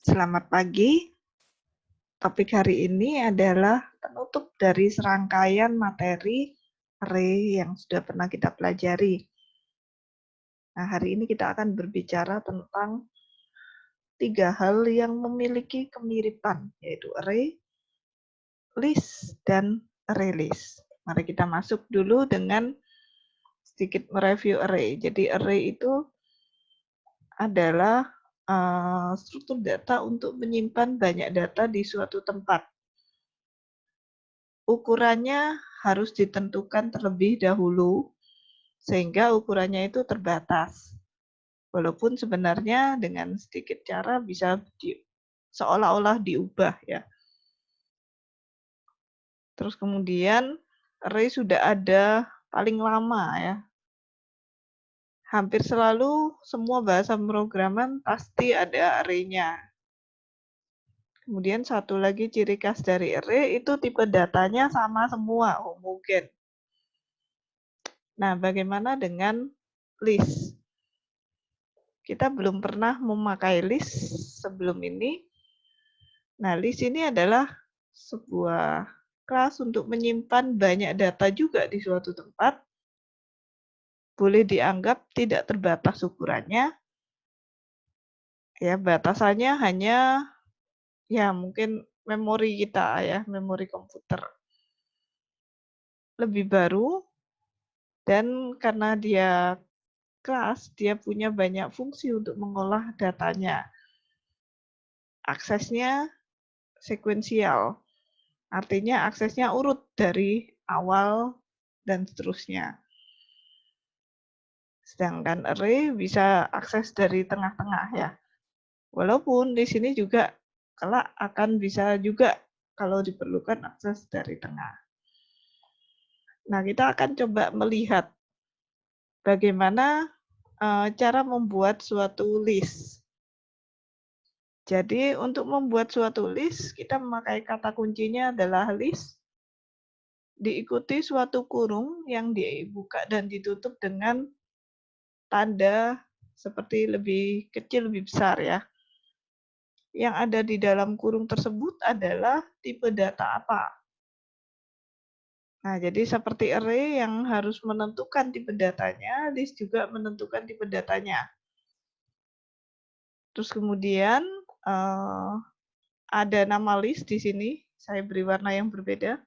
Selamat pagi. Topik hari ini adalah penutup dari serangkaian materi array yang sudah pernah kita pelajari. Nah, hari ini kita akan berbicara tentang 3 hal yang memiliki kemiripan, yaitu array, list, dan array list. Mari kita masuk dulu dengan sedikit mereview array. Jadi array itu adalah struktur data untuk menyimpan banyak data di suatu tempat. Ukurannya harus ditentukan terlebih dahulu, sehingga ukurannya itu terbatas. Walaupun sebenarnya dengan sedikit cara bisa seolah-olah diubah ya. Terus kemudian array sudah ada paling lama ya. Hampir selalu semua bahasa pemrograman pasti ada array-nya. Kemudian satu lagi ciri khas dari array itu tipe datanya sama semua, homogen. Nah, bagaimana dengan list? Kita belum pernah memakai list sebelum ini. Nah, list ini adalah sebuah kelas untuk menyimpan banyak data juga di suatu tempat. Boleh dianggap tidak terbatas ukurannya. Ya, batasannya hanya ya mungkin memori kita ya, memori komputer. Lebih baru dan karena dia kelas, dia punya banyak fungsi untuk mengolah datanya. Aksesnya sekuensial. Artinya aksesnya urut dari awal dan seterusnya. Sedangkan array bisa akses dari tengah-tengah ya. Walaupun di sini juga kelak akan bisa juga kalau diperlukan akses dari tengah. Nah, kita akan coba melihat bagaimana cara membuat suatu list. Jadi untuk membuat suatu list, kita memakai kata kuncinya adalah list, diikuti suatu kurung yang dibuka dan ditutup dengan tanda seperti lebih kecil, lebih besar ya. Yang ada di dalam kurung tersebut adalah tipe data apa. Nah, jadi seperti array yang harus menentukan tipe datanya, list juga menentukan tipe datanya. Terus kemudian ada nama list di sini, saya beri warna yang berbeda.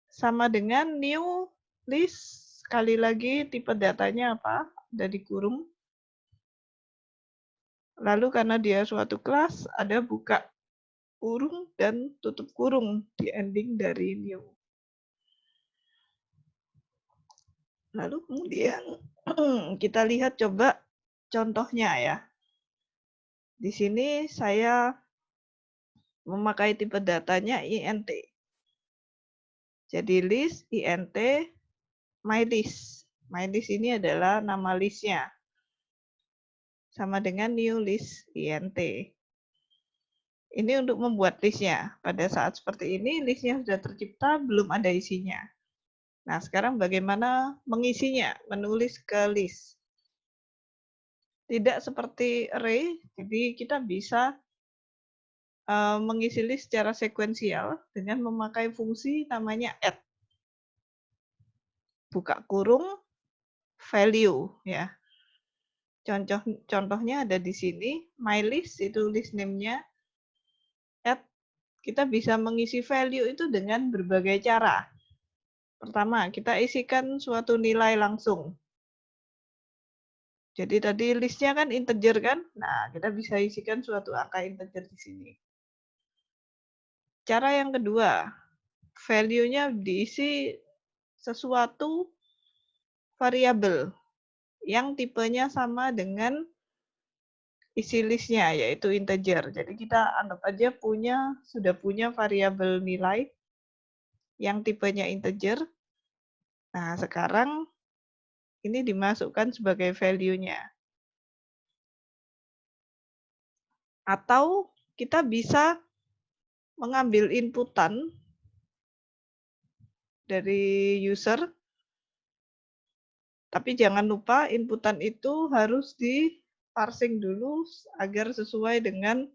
Sama dengan new list, sekali lagi tipe datanya apa, ada di kurung. Lalu karena dia suatu kelas, ada buka kurung dan tutup kurung di ending dari new. Lalu kemudian kita lihat coba contohnya ya. Di sini saya memakai tipe datanya int. Jadi list int mylist. Mylist ini adalah nama listnya. Sama dengan new list int. Ini untuk membuat listnya. Pada saat seperti ini listnya sudah tercipta, belum ada isinya. Nah, sekarang bagaimana mengisinya, menulis ke list. Tidak seperti array, jadi kita bisa mengisi list secara sekuensial dengan memakai fungsi namanya add. Buka kurung, value ya. Contohnya ada di sini, my list itu list name-nya. Add, kita bisa mengisi value itu dengan berbagai cara. Pertama, kita isikan suatu nilai langsung. Jadi tadi listnya kan integer kan? Nah, kita bisa isikan suatu angka integer di sini. Cara yang kedua, value-nya diisi sesuatu variabel yang tipenya sama dengan isi listnya, yaitu integer. Jadi kita anggap aja sudah punya variabel nilai yang tipenya integer. Nah, sekarang ini dimasukkan sebagai value-nya. Atau kita bisa mengambil inputan dari user, tapi jangan lupa inputan itu harus di parsing dulu agar sesuai dengan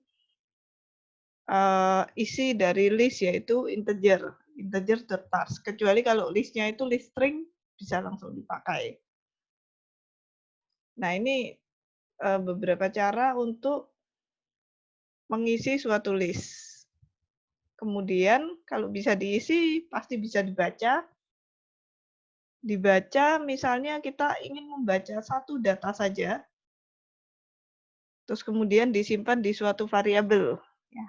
isi dari list yaitu integer.parse. Kecuali kalau listnya itu list string, bisa langsung dipakai. Nah, ini beberapa cara untuk mengisi suatu list. Kemudian kalau bisa diisi, pasti bisa dibaca. Dibaca misalnya kita ingin membaca satu data saja, terus kemudian disimpan di suatu variabel. Ya.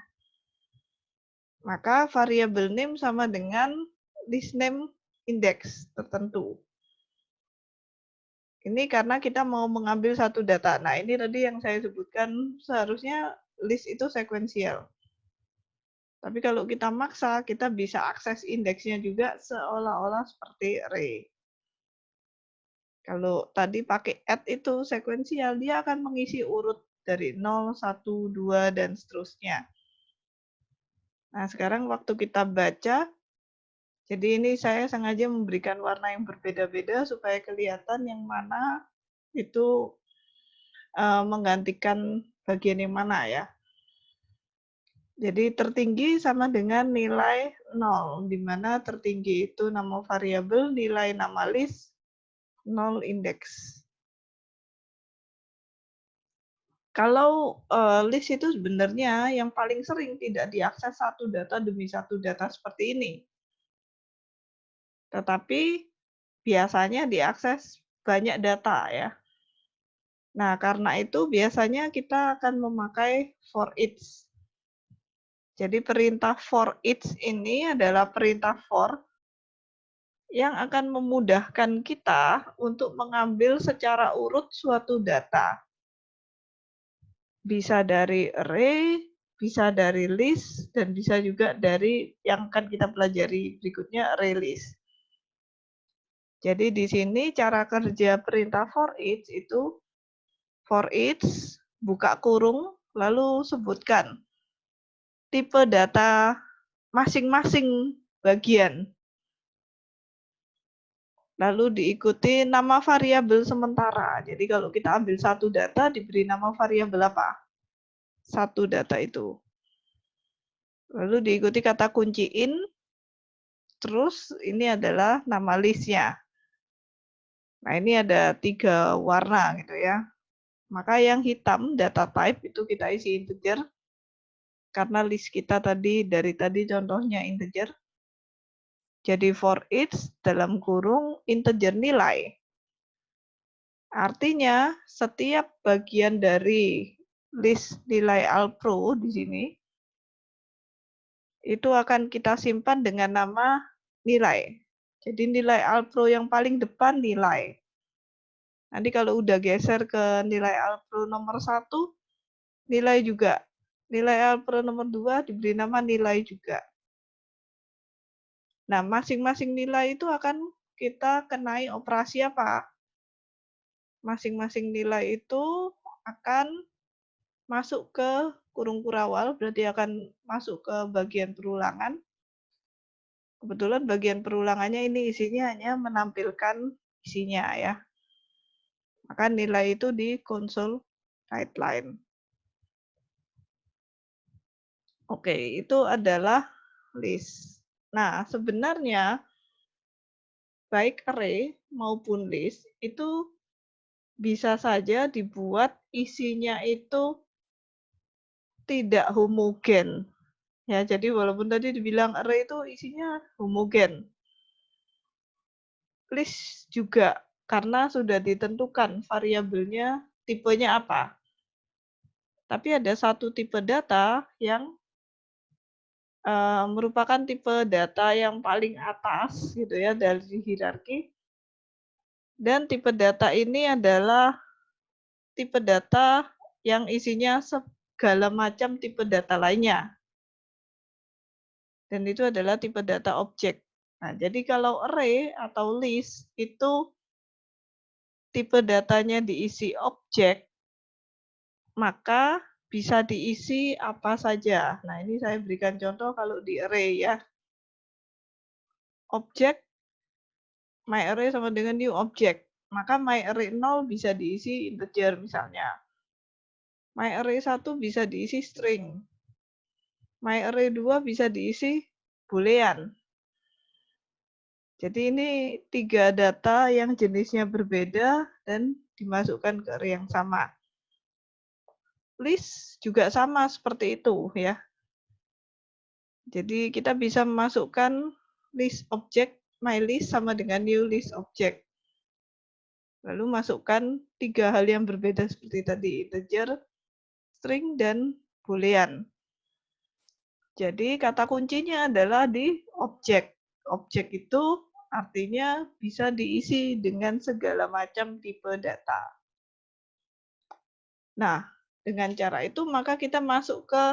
Maka variabel name sama dengan list name index tertentu. Ini karena kita mau mengambil satu data. Nah, ini tadi yang saya sebutkan, seharusnya list itu sekuensial. Tapi kalau kita maksa, kita bisa akses indeksnya juga seolah-olah seperti array. Kalau tadi pakai add itu sekuensial, dia akan mengisi urut dari 0, 1, 2, dan seterusnya. Nah, sekarang waktu kita baca, jadi ini saya sengaja memberikan warna yang berbeda-beda supaya kelihatan yang mana itu menggantikan bagian yang mana ya. Jadi tertinggi sama dengan nilai 0, di mana tertinggi itu nama variabel, nilai nama list, 0 indeks. Kalau list itu sebenarnya yang paling sering tidak diakses satu data demi satu data seperti ini. Tetapi biasanya diakses banyak data ya. Nah, karena itu biasanya kita akan memakai for each. Jadi perintah for each ini adalah perintah for yang akan memudahkan kita untuk mengambil secara urut suatu data. Bisa dari array, bisa dari list, dan bisa juga dari yang akan kita pelajari berikutnya, array list. Jadi di sini cara kerja perintah for each itu for each, buka kurung, lalu sebutkan tipe data masing-masing bagian. Lalu diikuti nama variabel sementara. Jadi kalau kita ambil satu data, diberi nama variabel apa? Satu data itu. Lalu diikuti kata kunci in, terus ini adalah nama listnya. Nah, ini ada 3 warna gitu ya. Maka yang hitam data type itu kita isi integer. Karena list kita dari tadi contohnya integer. Jadi for each dalam kurung integer nilai. Artinya setiap bagian dari list nilai alpro di sini itu akan kita simpan dengan nama nilai. Jadi nilai alpro yang paling depan nilai. Nanti kalau udah geser ke nilai alpro nomor 1, nilai juga. Nilai alpro nomor 2 diberi nama nilai juga. Nah, masing-masing nilai itu akan kita kenai operasi apa? Masing-masing nilai itu akan masuk ke kurung kurawal, berarti akan masuk ke bagian perulangan. Kebetulan bagian perulangannya ini isinya hanya menampilkan isinya ya. Maka nilai itu di konsol writeLine. Oke, itu adalah list. Nah, sebenarnya baik array maupun list itu bisa saja dibuat isinya itu tidak homogen. Ya, jadi walaupun tadi dibilang array itu isinya homogen. List juga karena sudah ditentukan variabelnya tipenya apa. Tapi ada satu tipe data yang merupakan tipe data yang paling atas gitu ya dari hierarki. Dan tipe data ini adalah tipe data yang isinya segala macam tipe data lainnya. Dan itu adalah tipe data objek. Nah, jadi kalau array atau list itu tipe datanya diisi objek, maka bisa diisi apa saja. Nah, ini saya berikan contoh kalau di array ya. Objek myArray sama dengan new object. Maka myArray 0 bisa diisi integer misalnya. MyArray 1 bisa diisi string. myArray 2 bisa diisi boolean. Jadi ini 3 data yang jenisnya berbeda dan dimasukkan ke array yang sama. List juga sama seperti itu ya. Jadi kita bisa memasukkan list object mylist sama dengan new list object. Lalu masukkan 3 hal yang berbeda seperti tadi, integer, string, dan boolean. Jadi kata kuncinya adalah di objek. Objek itu artinya bisa diisi dengan segala macam tipe data. Nah, dengan cara itu maka kita masuk ke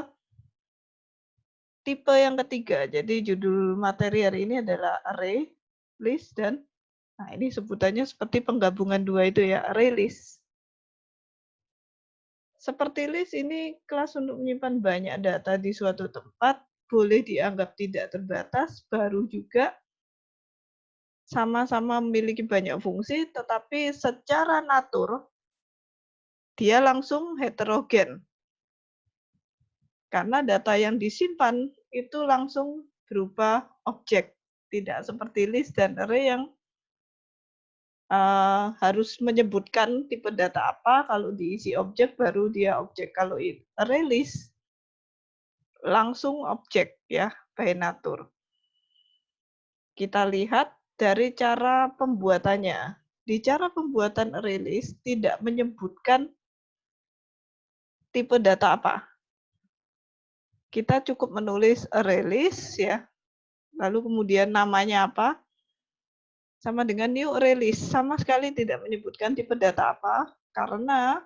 tipe yang ketiga. Jadi judul materi hari ini adalah array, list, dan nah ini sebutannya seperti penggabungan dua itu ya, array list. Seperti list ini kelas untuk menyimpan banyak data di suatu tempat, boleh dianggap tidak terbatas, baru juga sama-sama memiliki banyak fungsi, tetapi secara natur dia langsung heterogen. Karena data yang disimpan itu langsung berupa objek, tidak seperti list dan array yang harus menyebutkan tipe data apa, kalau diisi objek baru dia objek. Kalau array list langsung objek ya, by nature. Kita lihat dari cara pembuatannya. Di cara pembuatan array list tidak menyebutkan tipe data apa. Kita cukup menulis array list ya, lalu kemudian namanya apa, sama dengan new array list, sama sekali tidak menyebutkan tipe data apa, karena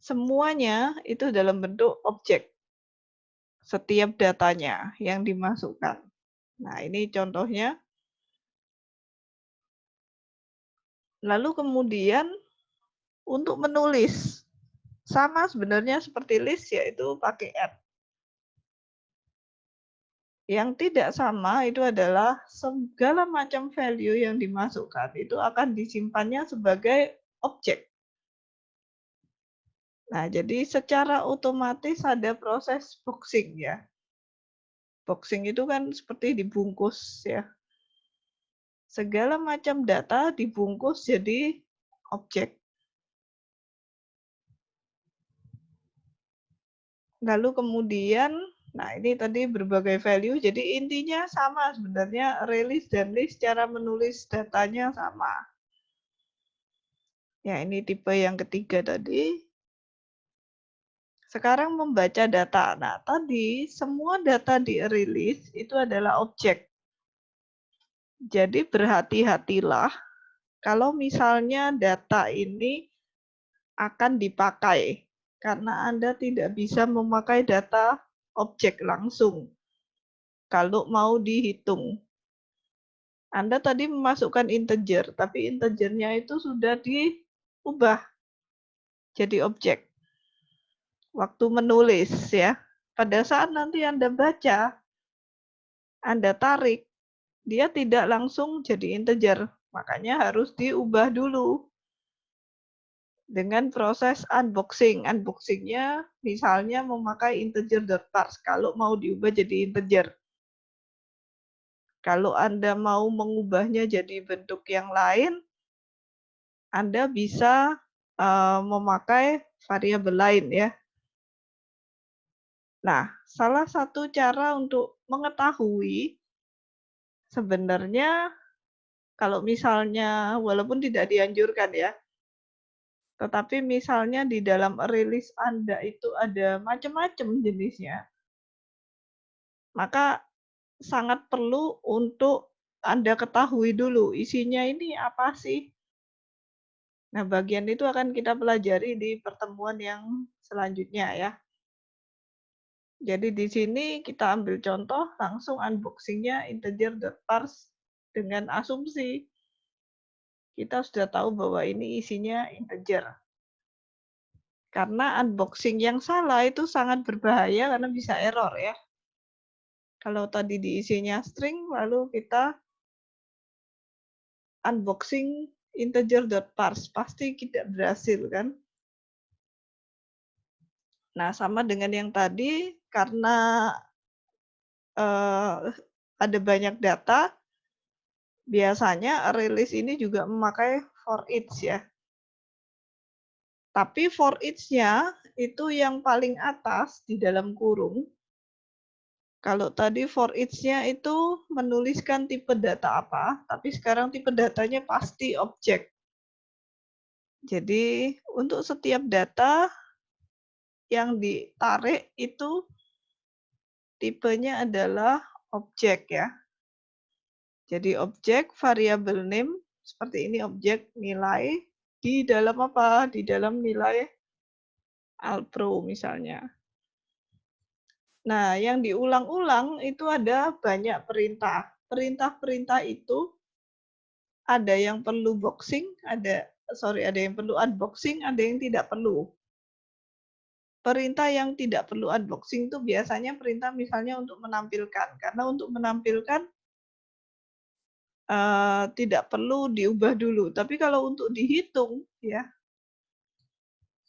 semuanya itu dalam bentuk objek. Setiap datanya yang dimasukkan. Nah, ini contohnya. Lalu kemudian untuk menulis, sama sebenarnya seperti list, yaitu pakai add. Yang tidak sama itu adalah segala macam value yang dimasukkan itu akan disimpannya sebagai objek. Nah, jadi secara otomatis ada proses boxing ya. Boxing itu kan seperti dibungkus ya. Segala macam data dibungkus jadi objek. Lalu kemudian, nah ini tadi berbagai value, jadi intinya sama sebenarnya, release dan list cara menulis datanya sama. Ya ini tipe yang ketiga tadi. Sekarang membaca data. Nah tadi semua data di release itu adalah objek. Jadi berhati-hatilah kalau misalnya data ini akan dipakai. Karena Anda tidak bisa memakai data objek langsung kalau mau dihitung. Anda tadi memasukkan integer, tapi integernya itu sudah diubah jadi objek. Waktu menulis ya. Pada saat nanti Anda baca, Anda tarik, dia tidak langsung jadi integer. Makanya harus diubah dulu dengan proses unboxing. Unboxingnya misalnya memakai integer.parse kalau mau diubah jadi integer. Kalau Anda mau mengubahnya jadi bentuk yang lain, Anda bisa memakai variabel lain ya. Nah, salah satu cara untuk mengetahui sebenarnya kalau misalnya walaupun tidak dianjurkan ya, tetapi misalnya di dalam array list Anda itu ada macam-macam jenisnya, maka sangat perlu untuk Anda ketahui dulu isinya ini apa sih. Nah, bagian itu akan kita pelajari di pertemuan yang selanjutnya ya. Jadi di sini kita ambil contoh langsung unboxingnya integer.parse dengan asumsi kita sudah tahu bahwa ini isinya integer. Karena unboxing yang salah itu sangat berbahaya karena bisa error ya. Kalau tadi diisinya string lalu kita unboxing integer.parse pasti tidak berhasil kan. Nah, sama dengan yang tadi, karena ada banyak data, biasanya array-list ini juga memakai for each ya. Tapi for each-nya itu yang paling atas di dalam kurung. Kalau tadi for each-nya itu menuliskan tipe data apa, tapi sekarang tipe datanya pasti objek. Jadi untuk setiap data yang ditarik itu tipenya adalah objek ya. Jadi objek variabel name seperti ini, objek nilai di dalam apa? Di dalam nilai Alpro misalnya. Nah, yang diulang-ulang itu ada banyak perintah. Perintah-perintah itu ada yang perlu boxing, ada yang perlu unboxing, ada yang tidak perlu. Perintah yang tidak perlu unboxing itu biasanya perintah misalnya untuk menampilkan. Karena untuk menampilkan tidak perlu diubah dulu. Tapi kalau untuk dihitung ya,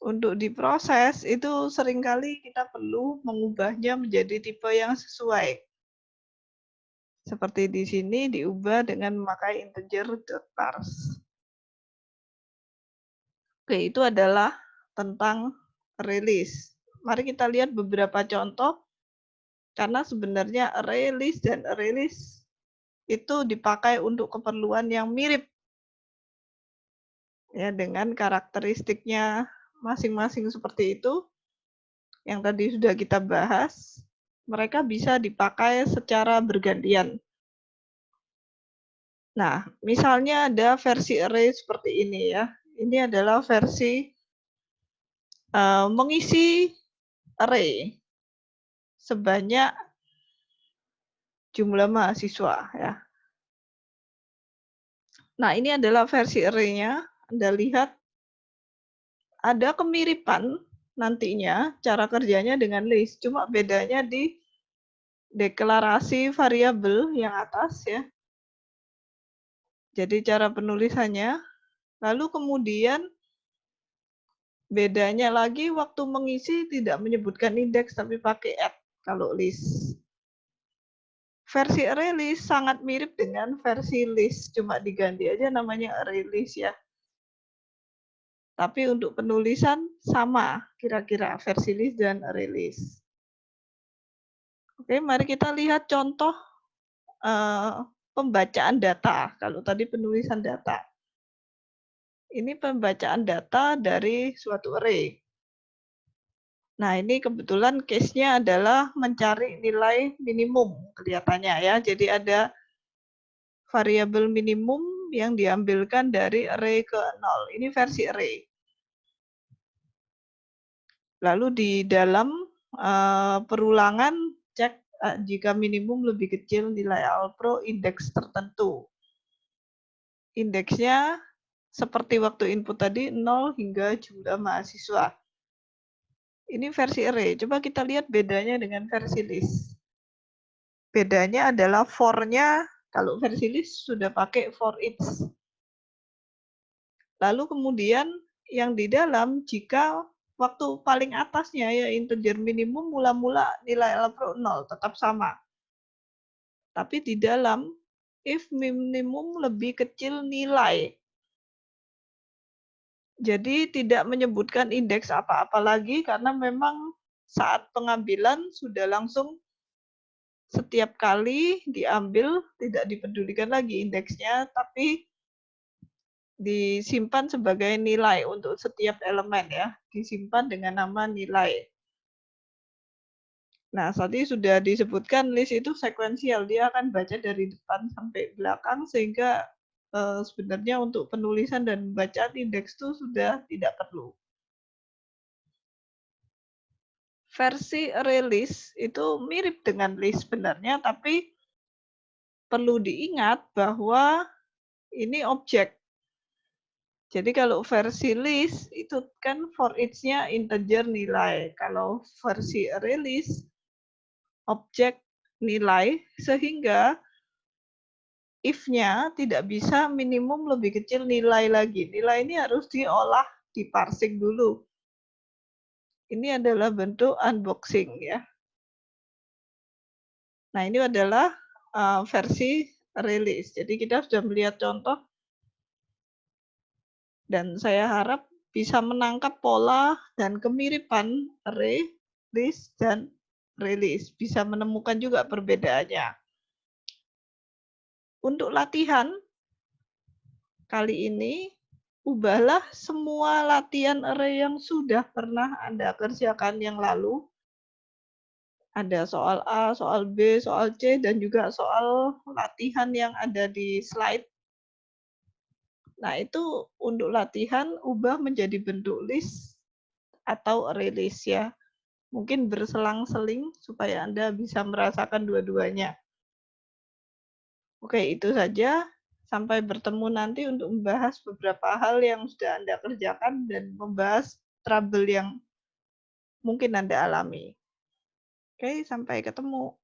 untuk diproses itu seringkali kita perlu mengubahnya menjadi tipe yang sesuai. Seperti di sini diubah dengan memakai integer .parse. Oke, itu adalah tentang array-list. Mari kita lihat beberapa contoh, karena sebenarnya array-list dan array-list itu dipakai untuk keperluan yang mirip ya, dengan karakteristiknya masing-masing seperti itu. Yang tadi sudah kita bahas, mereka bisa dipakai secara bergantian. Nah, misalnya ada versi array seperti ini ya. Ini adalah versi mengisi array sebanyak jumlah mahasiswa ya. Nah, ini adalah versi array-nya. Anda lihat ada kemiripan nantinya cara kerjanya dengan list. Cuma bedanya di deklarasi variabel yang atas ya. Jadi cara penulisannya. Lalu kemudian bedanya lagi waktu mengisi tidak menyebutkan indeks tapi pakai add kalau list. Versi array list sangat mirip dengan versi list, cuma diganti aja namanya array list ya. Tapi untuk penulisan sama kira-kira versi list dan array list. Oke, mari kita lihat contoh pembacaan data. Kalau tadi penulisan data. Ini pembacaan data dari suatu array. Nah, ini kebetulan case-nya adalah mencari nilai minimum kelihatannya ya. Jadi ada variabel minimum yang diambilkan dari array ke 0. Ini versi array. Lalu di dalam perulangan cek jika minimum lebih kecil nilai Alpro indeks tertentu. Indeksnya seperti waktu input tadi 0 hingga jumlah mahasiswa. Ini versi array. Coba kita lihat bedanya dengan versi list. Bedanya adalah for-nya kalau versi list sudah pakai for each. Lalu kemudian yang di dalam jika waktu paling atasnya ya integer minimum mula-mula nilai Alpro 0 tetap sama. Tapi di dalam if minimum lebih kecil nilai. Jadi tidak menyebutkan indeks apa-apa lagi karena memang saat pengambilan sudah langsung setiap kali diambil tidak dipedulikan lagi indeksnya tapi disimpan sebagai nilai untuk setiap elemen ya, disimpan dengan nama nilai. Nah, tadi sudah disebutkan list itu sekuensial, dia akan baca dari depan sampai belakang sehingga sebenarnya untuk penulisan dan bacaan indeks itu sudah tidak perlu. Versi array list itu mirip dengan list sebenarnya, tapi perlu diingat bahwa ini objek. Jadi kalau versi list itu kan for each-nya integer nilai. Kalau versi array list objek nilai sehingga if-nya tidak bisa minimum lebih kecil nilai lagi. Nilai ini harus diolah, diparsing dulu. Ini adalah bentuk unboxing ya. Nah, ini adalah, versi rilis. Jadi kita sudah melihat contoh dan saya harap bisa menangkap pola dan kemiripan array, list, dan rilis. Bisa menemukan juga perbedaannya. Untuk latihan kali ini, ubahlah semua latihan array yang sudah pernah Anda kerjakan yang lalu. Ada soal A, soal B, soal C, dan juga soal latihan yang ada di slide. Nah, itu untuk latihan ubah menjadi bentuk list atau array list ya. Mungkin berselang-seling supaya Anda bisa merasakan dua-duanya. Oke, itu saja. Sampai bertemu nanti untuk membahas beberapa hal yang sudah Anda kerjakan dan membahas trouble yang mungkin Anda alami. Oke, sampai ketemu.